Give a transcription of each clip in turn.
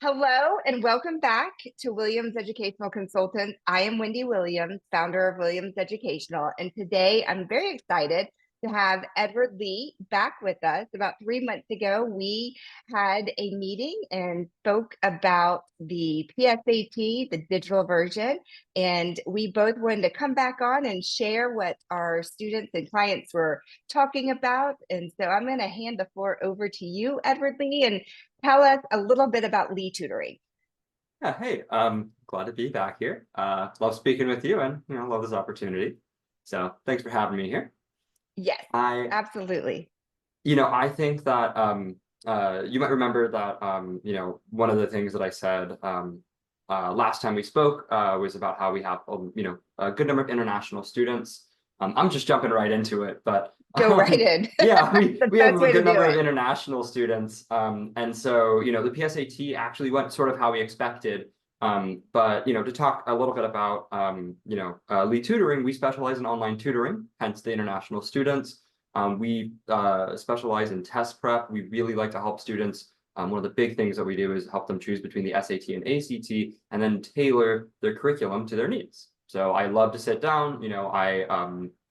Hello and welcome back to Williams Educational Consultants. I am Wendy Williams, founder of Williams Educational, and today I'm very excited to have Edward Lee back with us. About 3 months ago, we had a meeting and spoke about the PSAT, the digital version, and we both wanted to come back on and share what our students and clients were talking about. And so I'm going to hand the floor over to you, Edward Lee, and tell us a little bit about Lee Tutoring. Yeah, hey, glad to be back here. Love speaking with you and, love this opportunity. So thanks for having me here. Yes, I, absolutely. I think that you might remember that, one of the things that I said last time we spoke was about how we have, a good number of international students. I'm just jumping right into it, but Go right in. yeah, The we have best a way to good do number of it. international students, and so the PSAT actually went sort of how we expected. But to talk a little bit about Lee Tutoring, we specialize in online tutoring, hence the international students. We specialize in test prep. We really like to help students. One of the big things that we do is help them choose between the SAT and ACT, and then tailor their curriculum to their needs. So I love to sit down.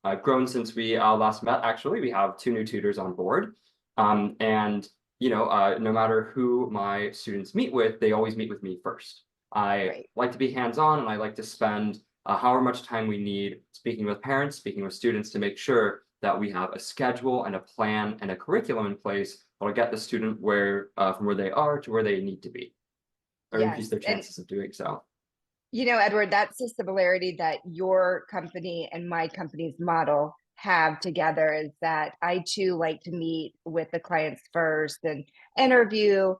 I've grown since we last met. Actually, we have 2 new tutors on board, and no matter who my students meet with, they always meet with me first. I like to be hands-on, and I like to spend however much time we need speaking with parents, speaking with students to make sure that we have a schedule and a plan and a curriculum in place that'll get the student from where they are to where they need to be, or increase their chances of doing so. Edward, that's the similarity that your company and my company's model have together, is that I too like to meet with the clients first and interview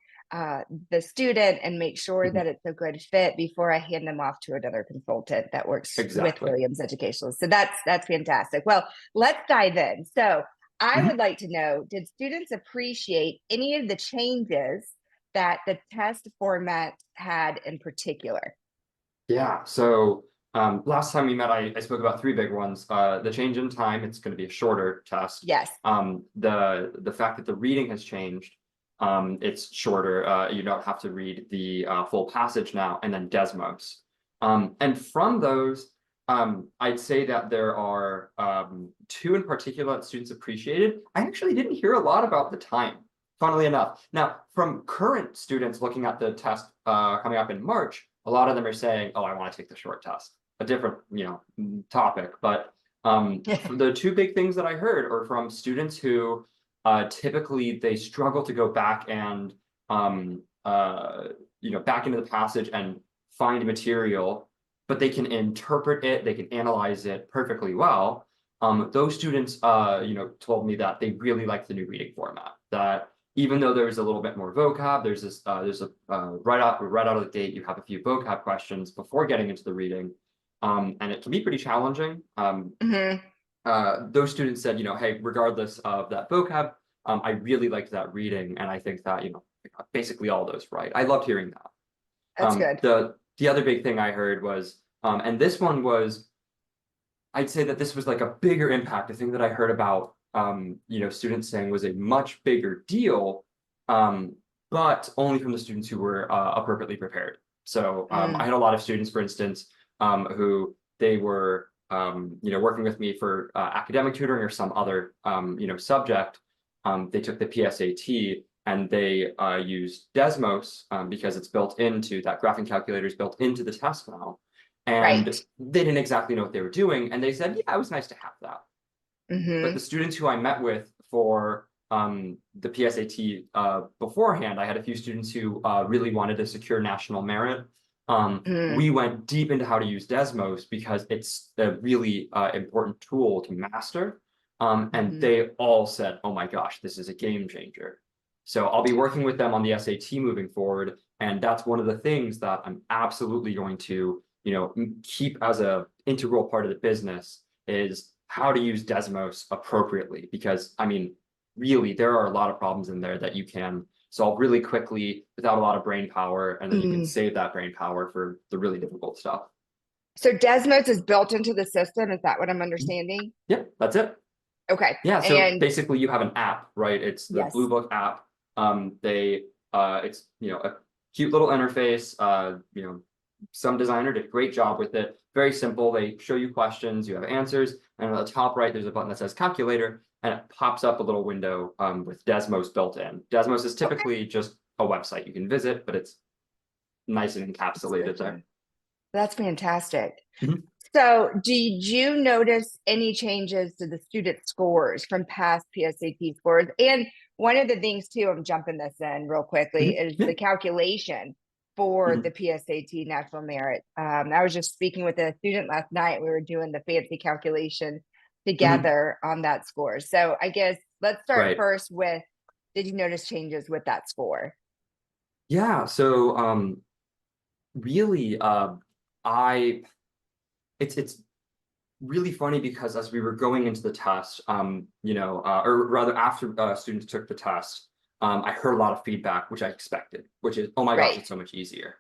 the student and make sure that it's a good fit before I hand them off to another consultant that works with Williams Educational. So that's fantastic. Well, let's dive in. So I would like to know, did students appreciate any of the changes that the test format had in particular? Yeah, so last time we met, I spoke about 3 big ones. The change in time, it's going to be a shorter test. Yes. The fact that the reading has changed, it's shorter. You don't have to read the full passage now, and then Desmos. And from those, I'd say that there are 2 in particular that students appreciated. I actually didn't hear a lot about the time, funnily enough. Now, from current students looking at the test coming up in March, a lot of them are saying, oh, I want to take the short test, a different, topic. But the 2 big things that I heard are from students who typically they struggle to go back and, back into the passage and find material, but they can interpret it, they can analyze it perfectly well. Those students, told me that they really like the new reading format, that even though there's a little bit more vocab, there's right out of the gate, you have a few vocab questions before getting into the reading, and it can be pretty challenging. Those students said, hey, regardless of that vocab, I really liked that reading, and I think that basically all those right. I loved hearing that. That's good. The other big thing I heard was, and this one was, I'd say that this was like a bigger impact. The thing that I heard about students saying was a much bigger deal, but only from the students who were appropriately prepared. So I had a lot of students, for instance, who they were working with me for academic tutoring or some other subject. They took the PSAT and they used Desmos because it's built into that graphing calculator is built into the test now. And they didn't exactly know what they were doing. And they said, yeah, it was nice to have that. But the students who I met with for the PSAT beforehand, I had a few students who really wanted to secure national merit. We went deep into how to use Desmos because it's a really important tool to master. And they all said, oh my gosh, this is a game changer. So I'll be working with them on the SAT moving forward. And that's one of the things that I'm absolutely going to keep as a integral part of the business, is how to use Desmos appropriately, because really there are a lot of problems in there that you can solve really quickly without a lot of brain power, and then you can save that brain power for the really difficult stuff. So Desmos is built into the system, is that what I'm understanding? Yeah, that's it. Okay. Yeah, so basically you have an app, right? It's the Blue Book app. It's cute little interface. Some designer did a great job with it. Very simple. They show you questions, you have answers, and at the top right, there's a button that says calculator, and it pops up a little window with Desmos built in. Desmos is typically just a website you can visit, but it's nice and encapsulated there. That's fantastic. Mhm. So did you notice any changes to the student scores from past PSAT scores? And one of the things too, I'm jumping this in real quickly, is Yeah. the calculation for Mhm. the PSAT National Merit. I was just speaking with a student last night. We were doing the fancy calculation Mhm. together on that score. So I guess let's start Right. first with, did you notice changes with that score? Yeah. So really I it's really funny because as we were going into the test, or rather after students took the test, I heard a lot of feedback, which I expected, which is, oh my gosh, Right. it's so much easier.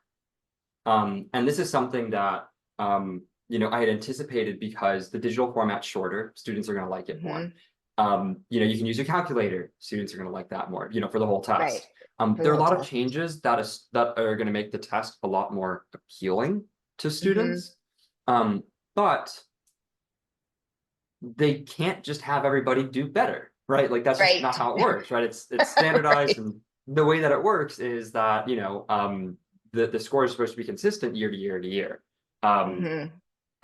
And this is something that I had anticipated because the digital format's shorter, students are going to like it more. Hmm. You can use your calculator, students are going to like that more, for the whole Right. test. For the There are a whole lot of test. changes that are going to make the test a lot more appealing to Hmm. students. But they can't just have everybody do better, right? Like that's just not Right. how it works, right? It's standardized, Right. and the way that it works is that the score is supposed to be consistent year to year to year. Um, Hmm.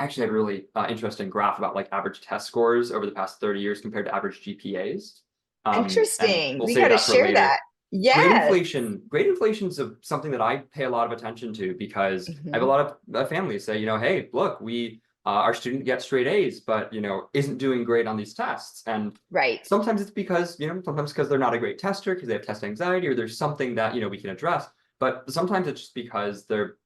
Actually, I had a really interesting graph about like average test scores over the past 30 years compared to average GPAs. And Interesting. we'll We save got to that for share that. later. Yes. Grade inflation is something that I pay a lot of attention to because I have a Hmm. lot of families say, hey, look, we our student gets straight A's, but isn't doing great on these tests. And Right. sometimes it's because sometimes because they're not a great tester because they have test anxiety, or there's something that we can address. But sometimes it's just because their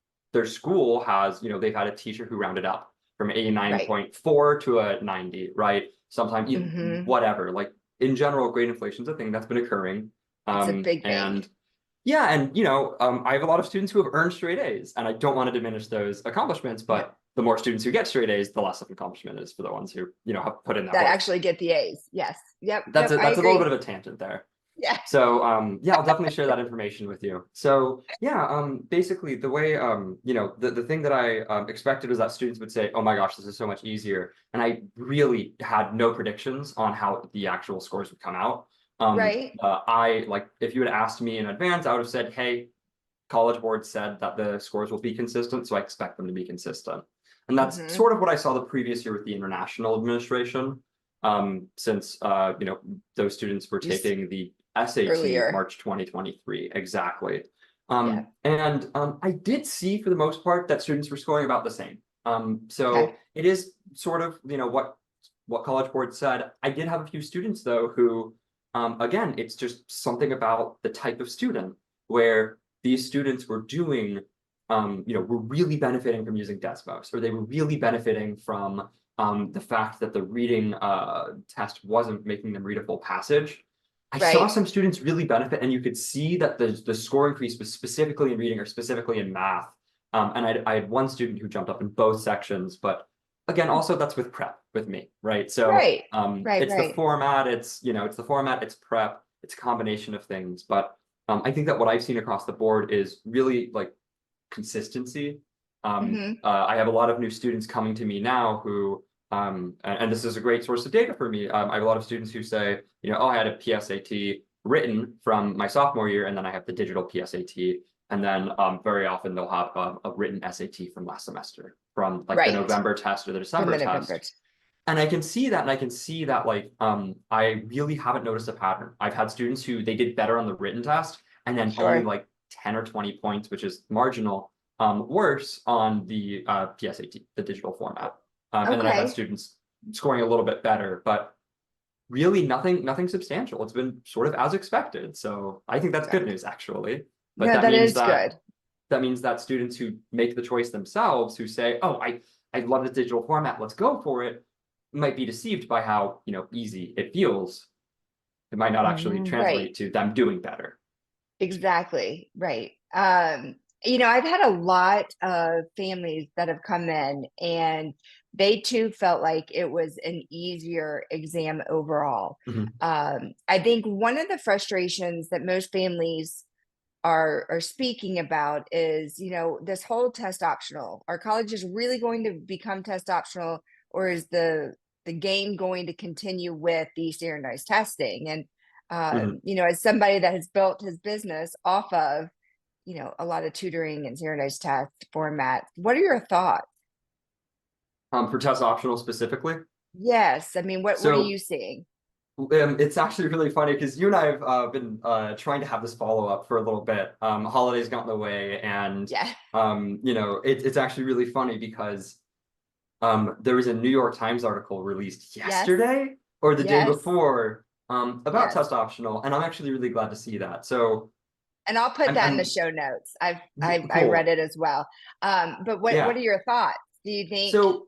school has they've had a teacher who rounded up from Right. 89.4 to a 90, right? Sometimes Hmm. whatever. Like in general, grade inflation is a thing that's been occurring. It's a big thing. And yeah, and I have a lot of students who have earned straight A's, and I don't want to diminish those accomplishments, No, but the more students who get straight A's, the less of an accomplishment is for the ones who, have put in that that work. actually get the A's. Yes. Yep. That's Yep. a I that's a little bit agree. of a tangent there. Yeah. So yeah, I'll definitely share that information with you. So yeah, basically the way the thing that I expected was that students would say, "Oh my gosh, this is so much easier," and I really had no predictions on how the actual scores would come out. Right. I like if you had asked me in advance, I would have said, "Hey, College Board said that the scores will be consistent, so I expect them to be consistent." And that's Hmm. sort of what I saw the previous year with the international administration, since those students were Just taking the SAT earlier. March 2023 exactly. Yeah. And I did see for the most part that students were scoring about the same. So Okay. it is sort of what College Board said. I did have a few students though who, again, it's just something about the type of student where these students were doing, were really benefiting from using Desmos, or they were really benefiting from the fact that the reading test wasn't making them read a full passage. I saw Right. some students really benefit, and you could see that the score increase was specifically in reading or specifically in math. And I had one student who jumped up in both sections, but again, also that's with prep with me, right? So Right. Right. it's the Right. format, it's the format, it's prep, it's a combination of things. But I think that what I've seen across the board is really like consistency. Hmm. I have a lot of new students coming to me now who, and this is a great source of data for me. I have a lot of students who say, oh, I had a PSAT written from my sophomore year, and then I have the digital PSAT. And then very often they'll have a written SAT from last semester, from like the Right. November test or the From December the November. test. And I can see that, and I can see that like I really haven't noticed a pattern. I've had students who they did better on the written test, and then only Sure. like 10 or 20 points, which is marginal, worse on the PSAT, the digital format. And then I've had Okay. students scoring a little bit better, but really nothing substantial. It's been sort of as expected. So I think that's good news actually. But No, that is good. that means that students who make the choice themselves, who say, "Oh, I love the digital format, let's go for it," might be deceived by how easy it feels. It might not actually Right. translate to them doing better. Exactly. Right. I've had a lot of families that have come in and they too felt like it was an easier exam overall. Mhm. I think one of the frustrations that most families are speaking about is, you know, this whole test optional. Are colleges really going to become test optional, or is the game going to continue with the standardized testing? And Mhm. you know, as somebody that has built his business off of, you know, a lot of tutoring and standardized test formats, what are your thoughts? For test optional specifically. Yes, I mean, what are So you seeing? it's actually really funny because you and I have been trying to have this follow up for a little bit. Holidays got in the way, and Yeah. you know, it's actually really funny because there was a New York Times article released Yes. yesterday or the day Yes. before about Yes. test optional, and I'm actually really glad to see that. So And I'll put that in the I'm show notes. I read cool. it as well. But what Yeah. are your thoughts? Do you think? So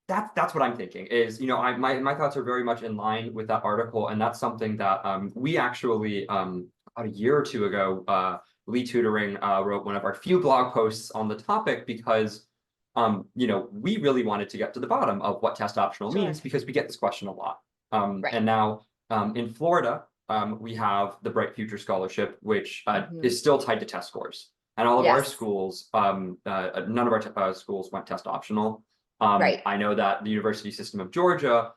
that's what I'm thinking is, you know, my thoughts are very much in line with that article, and that's something that we actually about a year or two ago, Lee Tutoring wrote one of our few blog posts on the topic because you know, we really wanted to get to the bottom of what test optional Sure. means because we get this question a lot. Right. And now in Florida, we have the Bright Future Scholarship, which Mhm. is still tied to test scores. And all of our Yes. schools, none of our schools went test optional. Right. I know that the University System of Georgia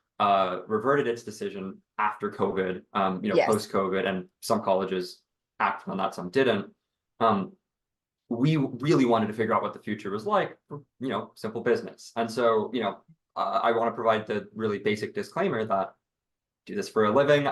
reverted its decision after COVID, you know, Yes. post-COVID, and some colleges acted on that, some didn't. Um, we really wanted to figure out what the future was like for, you know, simple business. And so, you know, I want to provide the really basic disclaimer that I do this for a living.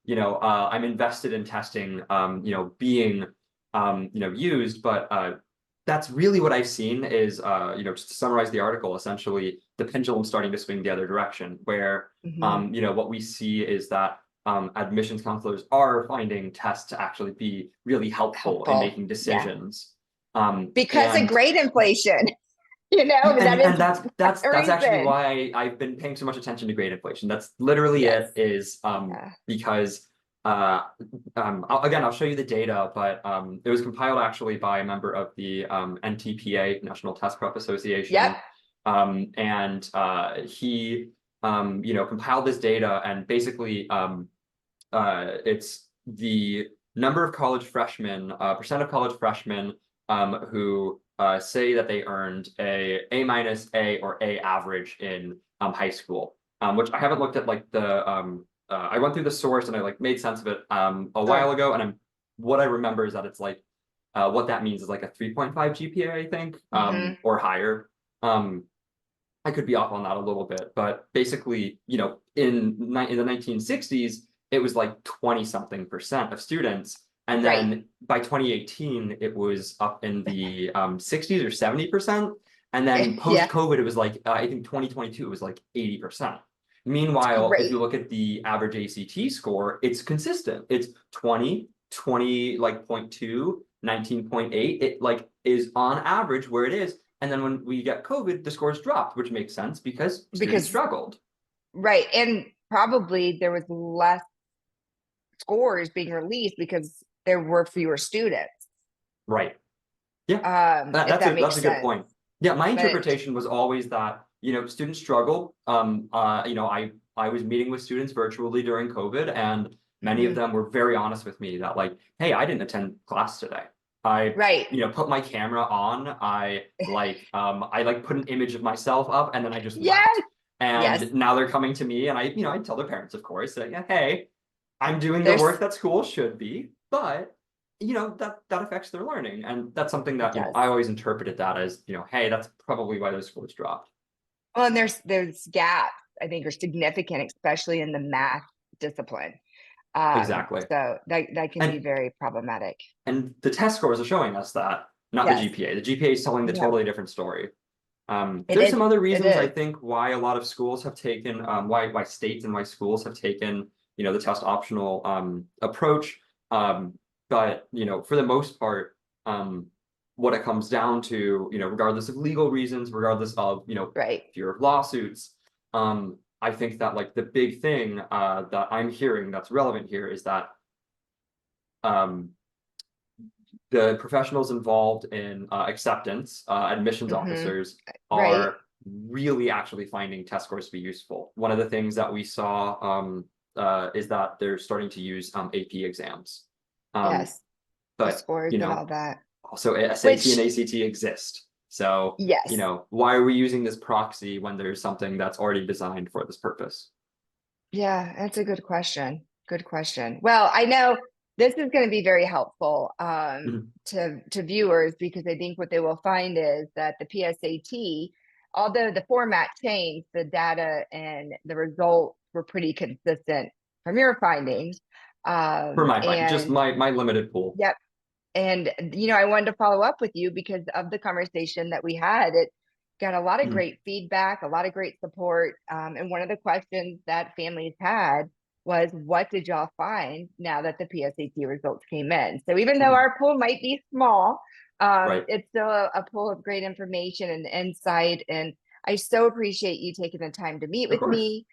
You know, I'm invested in testing, you know, being, you know, used, but that's really what I've seen is, you know, just to summarize the article, essentially the pendulum starting to swing the other direction, where, Mhm. you know, what we see is that admissions counselors are finding tests to actually be really helpful in Helpful. making Yeah. decisions. Because of And grade inflation, you know, that and is that's a actually reason. why I've been paying so much attention to grade inflation. That's literally Yes. it is Yeah. because I'll show you the data, but it was compiled actually by a member of the NTPA, National Test Prep Yep. Association, and he you know, compiled this data, and basically it's the number of college freshmen, percent of college freshmen who say that they earned A minus, A, or A average in high school, which I haven't looked at like the I went through the source and I like made sense of it a while Sure. ago, and what I remember is that it's like what that means is like a 3.5 GPA, I think, Mhm. or higher. Um, I could be off on that a little bit, but basically, you know, in the 1960s, it was like 20 something percent of students. And Right. then by 2018, it was up in the 60s or 70%. And then Yeah. post-COVID, it was like, I think 2022, it was like 80%. It's Meanwhile, if you great. look at the average ACT score, it's consistent. It's 20, 20, like 0.2, 19.8. It like is on average where it is. And then when we get COVID, the scores dropped, which makes sense because students Because struggled. right. And probably there was less scores being released because there were fewer students. Right. Yeah. If that makes That's a good sense. point. Yeah, my But interpretation was always that, you know, students struggle. You know, I was meeting with students virtually during COVID, and many of mhm. them were very honest with me that like, hey, I didn't attend class today. I, Right. you know, put my camera on. I like put an image of myself up, and then I just left. Yes. Yes. And now they're coming to me, and I, you know, I tell their parents, of course, that yeah, hey, I'm doing the There's work that school should be, but you know, that affects their learning, and that's something it that, you know, does. I always interpreted that as, you know, hey, that's probably why those scores dropped. Well, and there's gaps, I think, are significant, especially in the math discipline. Exactly. So that can be and very problematic. and the test scores are showing us that, not the Yes. GPA. The GPA is telling the No, totally different story. it There's is. some other It reasons I is. think why a lot of schools have taken why states and why schools have taken, you know, the test optional approach. But you know, for the most part, what it comes down to, you know, regardless of legal reasons, regardless of, you know, Right. fear of lawsuits, I think that like the big thing that I'm hearing that's relevant here is that um the professionals involved in acceptance, admissions Hmm. officers, Right. are really actually finding test scores to be useful. One of the things that we saw is that they're starting to use AP exams. Um, Yes. the but scores and all that. also SAT and Which, ACT exist. So, yes, why are we using this proxy when there's something that's already designed for this purpose? yeah, that's a good question. Good question. Well, I know this is going to be very helpful Mhm. to viewers because I think what they will find is that the PSAT, although the format changed, the data and the results were pretty consistent from your findings. For my find, just And my limited pool. yep, and I wanted to follow up with you because of the conversation that we had. It got a lot of Mhm. great feedback, a lot of great support. And one of the questions that families had was, what did y'all find now that the PSAT results came in? So even though Mhm. our pool might be small, Right. it's still a pool of great information and insight. And I so appreciate you taking the time to meet Of with course. me.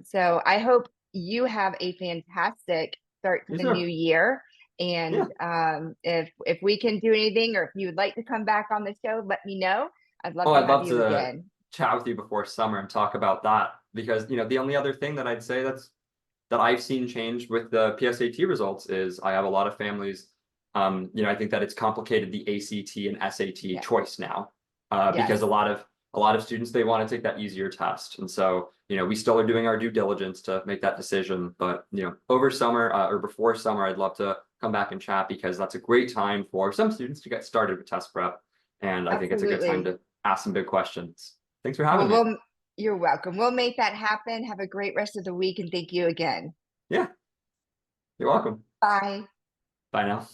So I hope you have a fantastic start to You the too. new year. Yeah. And if we can do anything, or if you would like to come back on the show, let me know. I'd love Oh, to I'd have love you to again. chat with you before summer and talk about that because, the only other thing that I'd say that I've seen change with the PSAT results is I have a lot of families, I think that it's complicated the ACT and SAT Yeah. choice now, because Yes. a lot of students, they want to take that easier test. And so, we still are doing our due diligence to make that decision. But, over summer, or before summer, I'd love to come back and chat because that's a great time for some students to get started with test prep. And I think it's a good time Absolutely. to ask some big questions. Thanks for having Well, me. you're welcome. We'll make that happen. Have a great rest of the week, and thank you again. Yeah, you're welcome. Bye. Bye now.